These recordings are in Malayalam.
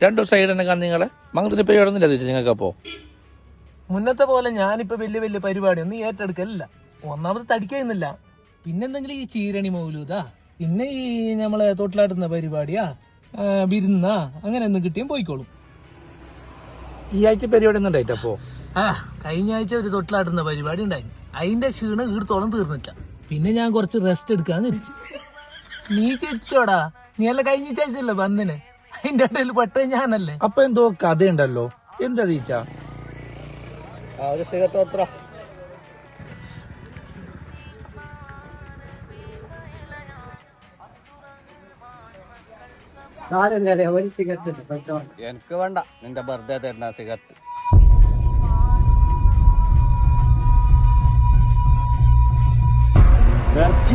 2 ദിവസം തന്നെ കാണുന്ന നിങ്ങളെ മംഗളത്തിന് പരിപാടി ഒന്നുമില്ല നിങ്ങൾക്ക്? അപ്പോ മുന്നത്തെ പോലെ ഞാനിപ്പോ വലിയ വലിയ പരിപാടി ഒന്നും ഏറ്റെടുക്കലില്ല. ഒന്നാമത് തടിക്കുന്നില്ല. പിന്നെന്തെങ്കിലും ഈ ചീരണി മൗലൂദാ, പിന്നെ ഈ നമ്മളെ തൊട്ടിലാട്ടുന്ന പരിപാടിയാ, വിരുന്നാ, അങ്ങനെ ഒന്നും കിട്ടിയും പോയിക്കോളും. ഈ ആഴ്ച പരിപാടി ഒന്നും ഉണ്ടായിട്ട് അപ്പോ? കഴിഞ്ഞ ആഴ്ച ഒരു തൊട്ടിലാട്ടുന്ന പരിപാടി ഉണ്ടായിരുന്നു. അതിന്റെ ക്ഷീണം ഈടത്തോളം തീർന്നില്ല. പിന്നെ ഞാൻ കുറച്ച് റെസ്റ്റ് എടുക്കാന്ന് വെച്ചു. നീ ചിരിച്ചോടാ, നീ അല്ല കഴിഞ്ഞ ആഴ്ചയല്ലേ വന്നിന്, അതിന്റെ ഇടയിൽ പെട്ടത് ഞാനല്ലേ. അപ്പൊ എന്തോ കഥയുണ്ടല്ലോ, എന്താ തീച്ച? ഒരു സിഗരറ്റ് എനിക്ക് വേണ്ട, നിന്റെ ബർത്ത്ഡേ തരുന്ന സിഗരറ്റ്.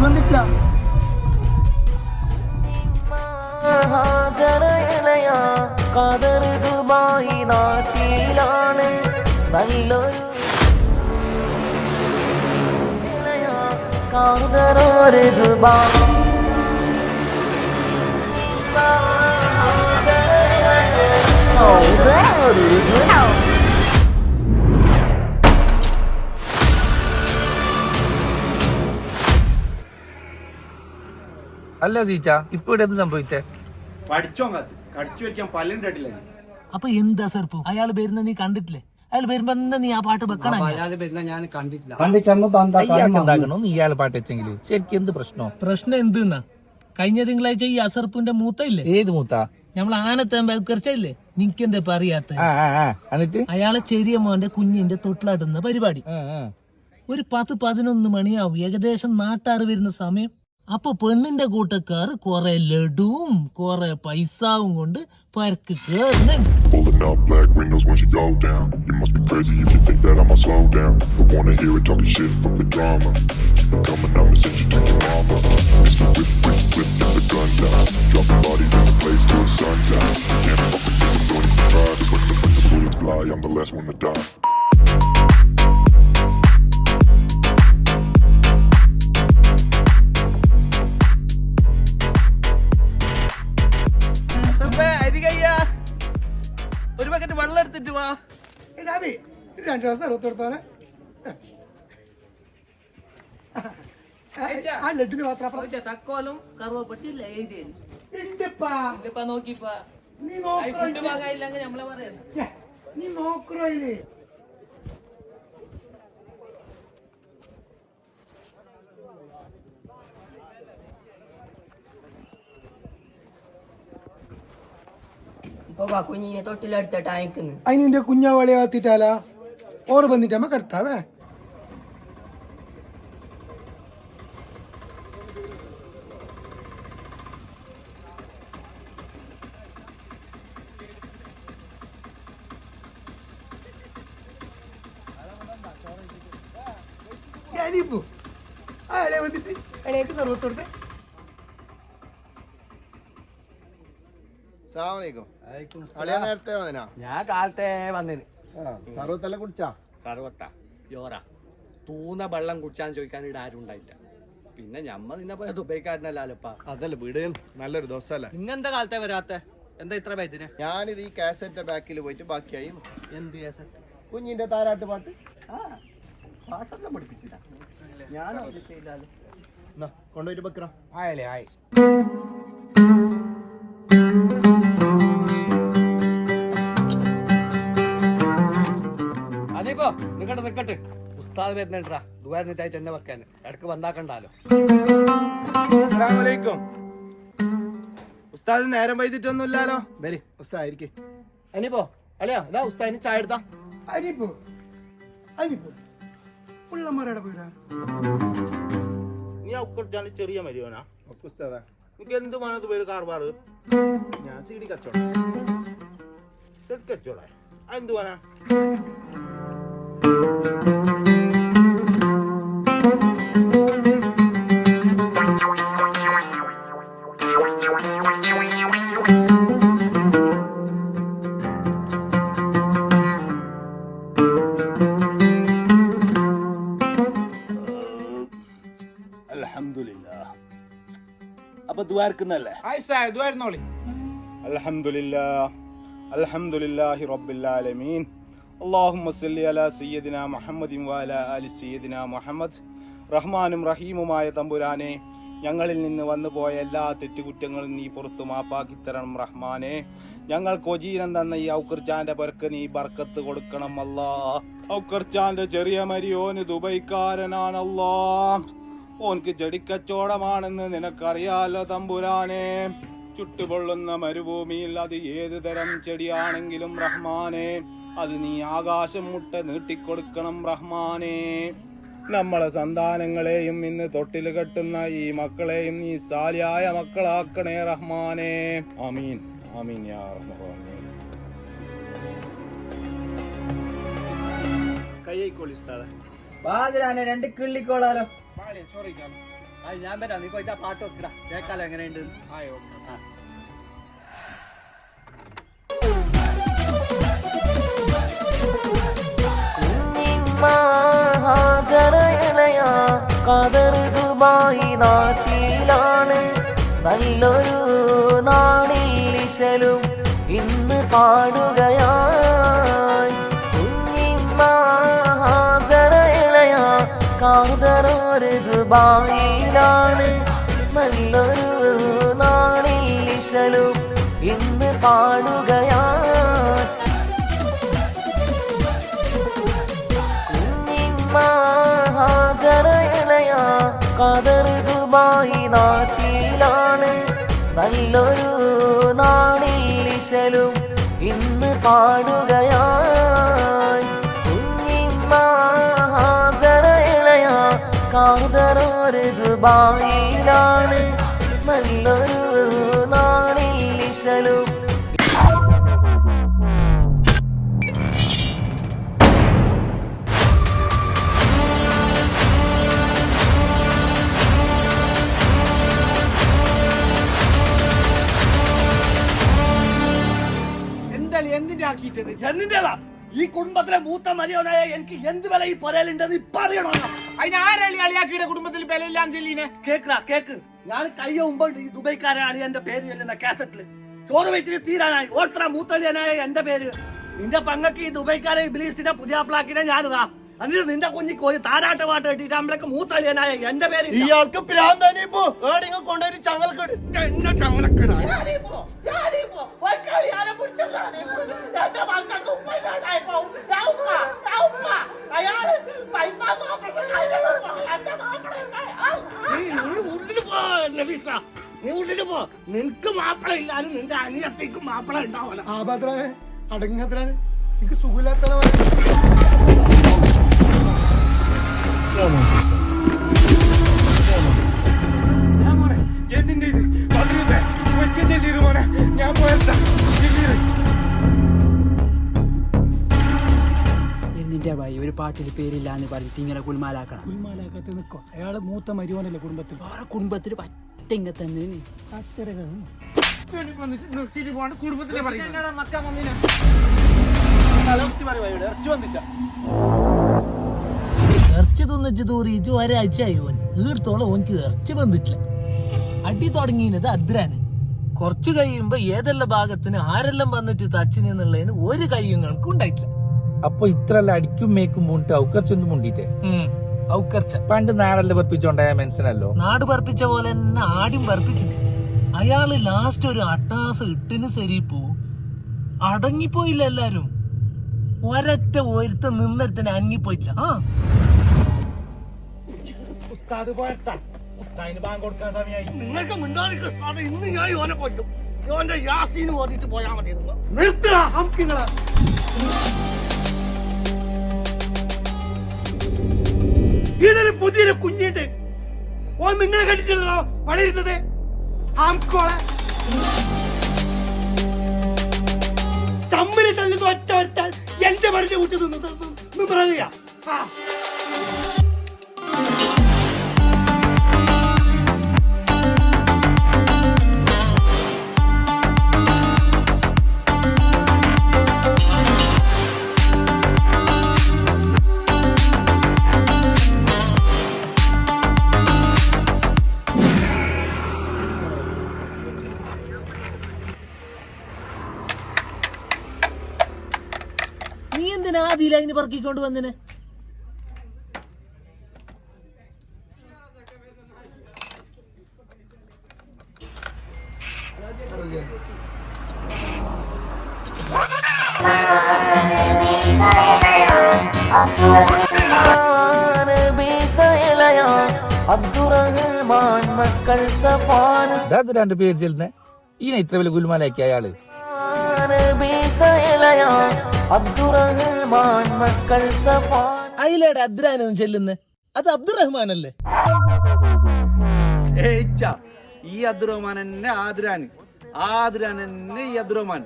വന്നിട്ടില്ല. ദുബായി നാട്ടിലാണ് നല്ലൊരു കാതറൊരു ദുബായ്. അല്ല സീച്ച, ഇപ്പൊ ഇവിടെ എന്ത് സംഭവിച്ചേ? അപ്പൊ എന്താ സർപ്പോ അയാൾ വരുന്ന നീ കണ്ടിട്ടില്ലേ? അയാൾ വരുമ്പോ എന്താ നീ ആ പാട്ട് വെക്കണം? എന്താക്കണോ നീ ഇയാള് പാട്ട് വെച്ചെങ്കിൽ ശരിക്കും എന്ത് പ്രശ്നോ? പ്രശ്നം എന്തെന്നാ, കഴിഞ്ഞ തിങ്കളാഴ്ച ഈ അസർപ്പുന്റെ മൂത്ത ഇല്ലേ? ഏത് മൂത്ത? നമ്മൾ ആനത്തേമ്പല്ലേ, നിനക്കെന്താ പറയാത്ത? എന്നിട്ട് അയാളെ ചെറിയ മോന്റെ കുഞ്ഞിന്റെ തൊട്ടിലാട്ടുന്ന പരിപാടി. ഒരു 10-11 മണിയാവും ഏകദേശം നാട്ടാറ് വരുന്ന സമയം. അപ്പൊ പെണ്ണിന്റെ കൂട്ടക്കാർ കുറെ ലഡുവും കുറെ പൈസാവും കൊണ്ട് പരക്ക് കേറുന്നുണ്ട്. Pulling up black windows once you go down. You must be crazy if you think that I'ma slow down. Don't wanna hear it talking shit, fuck the drama. Keep it coming, I'ma send you to your mama. Mr. Whip, whip, whip, get the guns out. Dropping bodies in the place till the sun's out. Can't fuck with this, I'm going to try. Just when the bullets fly, I'm the last one to die. ഒരു ബക്കറ്റ് വെള്ളം എടുത്തിട്ട് വാ. തക്കോലും കറുവപ്പട്ടില്ല നോക്കിപ്പാ. ഫുഡ് വാങ്ങാനില്ലെങ്കിൽ നമ്മളെ പറയാ. നീ നോക്കറോ ഇല്ലേ? കുഞ്ഞിനെ തൊട്ടിലെടുത്തിട്ട് അയക്കുന്നു. അതിന്റെ കുഞ്ഞാവളി ആത്തിട്ടാലാ ഓറ് വന്നിട്ട് നമ്മ കെടുത്താവേ. ഞാനിപ്പോ അയാളെ വന്നിട്ട് അയാൾക്ക് സർവത്തോടത്തെ നേരത്തെ വന്നിനാ? ഞാൻ കാലത്തെ വന്നിന്. സർവത്തെല്ലാം കുടിച്ചാ? സർവത്താ യോറാ തൂന്ന വെള്ളം കുടിച്ചാന്ന് ചോദിക്കാൻ ഇവിടെ ആരും ഉണ്ടായില്ല. പിന്നെ ഞമ്മ നിന്നെ പോലെ ദുബൈക്കാരനല്ലപ്പാ. അതല്ല വീട് നല്ലൊരു ദിവസമല്ലേ. നിങ്ങെന്താ കാലത്തെ വരാത്ത? എന്താ ഇത്ര പേജിന്? ഞാനിത് ഈ കാസറ്റിന്റെ ബാക്കിൽ പോയിട്ട് ബാക്കിയായി. എന്ത് കാസറ്റ്? കുഞ്ഞിന്റെ താരാട്ട് പാട്ട്. പാട്ടെല്ലാം പഠിപ്പിച്ചില്ല ഞാൻ. കൊണ്ടുപോയിട്ട് വെക്കണം. ആയല്ലേ ആയി. അതിപ്പോ നിക്കട്ടെ ഉസ്താദ് വരുന്നുണ്ടാ ദുബായിരുന്നിട്ടായിട്ട് എന്നെ വെക്കാൻ. ഇടക്ക് വന്നാക്കണ്ടാലോ. അസ്സലാമലൈക്കും. ഉസ്താദ് നേരം വൈകിട്ടൊന്നുമില്ലല്ലോ. വരി ഉസ്താദ് ആയിരിക്കും. അനിപ്പോ അല്ലയോ ഇതാ ഉസ്താദിന് ചായ എടുത്താ. അനിപ്പോ പുള്ളമാരുടെ പോരാ. നീ ഒക്കെടുത്താൽ ചെറിയ മരിയോനാ ഉസ്താദാ. എനിക്ക് എന്ത് വേണത് പേര് കാർബാറ്. ഞാൻ CD കച്ചവടം എന്ത് വേണ? അൽഹംദുലില്ലാ. അപ്പൊ ദ്വാരക്കുന്നല്ലേ? ദ്വാരുന്നോളി. അൽഹംദുലില്ലാ. അൽഹംദുലില്ലാഹി റബ്ബിൽ ആലമീൻ. അല്ലാഹുമ്മ സല്ലി അലാ സയ്യിദിനാ മുഹമ്മദിൻ വഅലാ ആലി സയ്യിദിനാ മുഹമ്മദ്. റഹ്മാനും റഹീമുമായ തമ്പുരാനെ, ഞങ്ങളിൽ നിന്ന് വന്നുപോയ എല്ലാ തെറ്റുകുറ്റങ്ങളും നീ പുറത്തു മാപ്പാക്കി തരണം റഹ്മാനെ. ഞങ്ങൾക്ക് ഒജീരം തന്ന ഈ ഔക്കർച്ചാന്റെ പേർക്ക് നീ ബർക്കത്ത് കൊടുക്കണം അല്ലാ. ഔക്കർച്ചാന്റെ ചെറിയ മരിയോന് ദുബൈക്കാരനാണല്ലാ. ഓൻക്ക് ചെടിക്കച്ചവടമാണെന്ന് നിനക്കറിയാലോ തമ്പുരാനെ. ചുട്ടുപൊള്ളുന്ന മരുഭൂമിയിൽ അത് ഏത് തരം ചെടിയാണെങ്കിലും റഹ്മാനെ, അത് നീ ആകാശം മുട്ട നീട്ടിക്കൊടുക്കണം റഹ്മാനെ. നമ്മളെ സന്താനങ്ങളെയും ഇന്ന് തൊട്ടിൽ കെട്ടുന്ന ഈ മക്കളെയും നീ സാലിയായ മക്കളാക്കണേ റഹ്മാനെ. ആമീൻ ആമീൻ യാ റഹ്മാൻ. കൈക്കോളി ബാദിരാനെ 2 കിള്ളിക്കോളാലോ. ഞാൻ വരാം, നീ പോയിട്ട് ആ പാട്ട് വെക്കടാ, കേക്കാലോ എങ്ങനെയുണ്ട്. ഹാജറയണയാ ഖദർ ദുബായ് നാട്ടിലാണ്. നല്ലൊരു നാളിൽ ഇശലും ഇന്ന് പാടുകയായി. കുഞ്ഞിമ്മ ഹാജറയണയാ ഖദർ ദുബായിലാണ്. നല്ലൊരു നാളിൽ ഇശലും ഇന്ന് പാടുകയായി. ഹാജറയണയാ ഖദർ ദുബായ് നാട്ടിലാണ്. നല്ലൊരു നാളിൽ ഇശലും ഇന്ന് പാടുകയായി. കുഞ്ഞിമ്മ ഹാജറയണയാ ഖദർ ദുബായിലാണ്. നല്ലൊരു നാളിൽ ഇശലും എന്തിന്റെതാ ഈ കുടുംബത്തിലെ മൂത്ത മരിയോനായ എനിക്ക് എന്ത് വില ഈ പൊരയിലുണ്ടെന്ന് ഇപ്പൊ അറിയണോ? അളിയാക്കിയുടെ കുടുംബത്തിൽ ബലയില്ലാന്ന് ചെല്ലീനെ കേക്ക് ഞാൻ കയ്യ മുമ്പ് ഈ ദുബൈക്കാരൻ അളിയന്റെ പേര് ചെല്ലുന്ന കാസറ്റില് ചോറ് വെച്ചിട്ട് തീരാനായി ഓത്ര മൂത്തളിയനായ എന്റെ പേര്. നിന്റെ പങ്ങക്ക് ഈ ദുബൈക്കാരെ ഇബ്ലീസിന്റെ പുതിയ പ്ലാക്കിനെ ഞാനിതാ. എന്നിട്ട് നിന്റെ കുഞ്ഞിക്ക് ഒരു താരാട്ട പാട്ട് കെട്ടിട്ട് നമ്മളൊക്കെ മൂത്തളിയനായ എന്റെ പേര്. ഇയാൾക്ക് പ്രാന്താനി ഇപ്പോ കൊണ്ടൊരു ചങ്ങലക്കെട്. എന്നെ ചങ്ങലക്കെടാ നീ ഉള്ളില് പോ. നിനക്ക് മാപ്പിള ഇല്ലാലും നിന്റെ അനിയത്തേക്ക് മാപ്പിള ഉണ്ടാവല. ആബാദ്രാനെ അടങ്ങാദ്രാനെ എനിക്ക് സുഖമില്ലാത്ത എന്തിന്റെ ഇത് ഒറ്റ ചെല്ലിരു മോനെ, ഞാൻ പോയതാ. എന്നിന്റെ ഭായി ഒരു പാട്ടിൽ പേരില്ലാന്ന് പറഞ്ഞിട്ട് ഇങ്ങനെ കുൽമാലാക്കണം. കുൽമാലാക്കത്ത് നിൽക്കോ. അയാള് മൂത്ത മരുവനല്ലേ കുടുംബത്തിൽ. വേറെ കുടുംബത്തിൽ പറ്റ ഇങ്ങനെ തന്നെ കുടുംബത്തിലെ ഇറച്ചി തിന്നിച്ച് തൂറിയിട്ട് ഒരാഴ്ചയായി. ഓൻ ഈടത്തോളം ഓൻക്ക് ഇറച്ചി വന്നിട്ടില്ല. അടി തുടങ്ങിയത് അദ്രാന്. കുറച്ചു കഴിയുമ്പോ ഏതെല്ലാം ഭാഗത്തിന് ആരെല്ലാം വന്നിട്ട് തച്ചിന് എന്നുള്ളതിന് ഒരു കയ്യും കണക്കും ഉണ്ടായിട്ടില്ല. അപ്പൊ ഇത്രല്ല അടിക്കും മേക്കും മുണ്ടിട്ട് ഔക്കർച്ചൊന്നും മുണ്ടിട്ടേ ഔക്കർച്ച പണ്ട് നാടല്ല പറപ്പിച്ചോണ്ടായ മനസ്സിനല്ലോ. നാട് പറപ്പിച്ച പോലെ തന്നെ ആദ്യം പറപ്പിച്ചിന്. അയാള് ലാസ്റ്റ് ഒരു അട്ടാസ് ഇട്ടിന് ശരിപ്പോ അടങ്ങിപ്പോയില്ല. എല്ലാരും ഒരൊറ്റ ഒരുത്ത നിന്നരത്തിന് അനങ്ങിപ്പോയില്ല. നിങ്ങൾക്ക് മിണ്ടാതിരിക്കുക ഉസ്താദേ, ഇന്ന് ഞാൻ ഓനെ കൊല്ലും. ഓന്റെ യാസീന് ഓതിട്ട് പോയാ മതി. നിർത്തടാ ഹംകിങ്ങളെ. ഇതൊരു പുതിയൊരു കുഞ്ഞിണ്ട്. ഓ നിങ്ങളെ കണ്ടിട്ടുണ്ടോ വളരുന്നത്? ആംകോളെ തമ്മിൽ തല്ലുന്ന ഒറ്റ ഒരുത്താൻ എന്റെ മരുന്ന് കൂട്ടി നിന്ന് പറയുക. ഞാൻ ആദ്യം അതിന് പറക്കിക്കൊണ്ട് വന്നിന്. അബ്ദുറഹ്മാൻ മക്കൾ സഫാൻ രണ്ട് പേര് ചെല്ലുന്നേ ഈനെ ഇത്ര വലിയ ഗുൽമാലാക്കി അയാള്. അബ്ദുറഹ്മാൻ മക്കൾ സഫാൻ. അയിലേടെ അദ്രാനൊന്നും ചെല്ലുന്നേ, അത് അബ്ദുറഹ്മാൻ അല്ലേ? ഈ അബ്ദുറഹ്മാൻ തന്നെ ആദ്രാന്, ആദ്രാൻ തന്നെ ഈ അബ്ദുറഹ്മാൻ.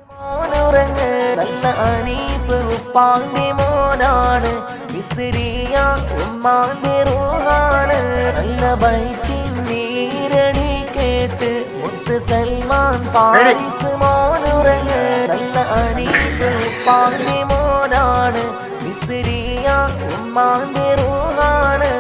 നല്ല അനീഫ് ഉപ്പാന്റെ മോനാണ്, മിസ്രിയ ഉമ്മാന്റെ റൂഹാണ്. നല്ല ബൈത്തിൻ നീരടി കേട്ട് മുത്ത് സൽമാൻ പാരിസ് മോനുറങ്ങ്. നല്ല അനീഫ് ഉപ്പാന്റെ മോനാണ്, മിസ്രിയ ഉമ്മാന്റെ റൂഹാണ്.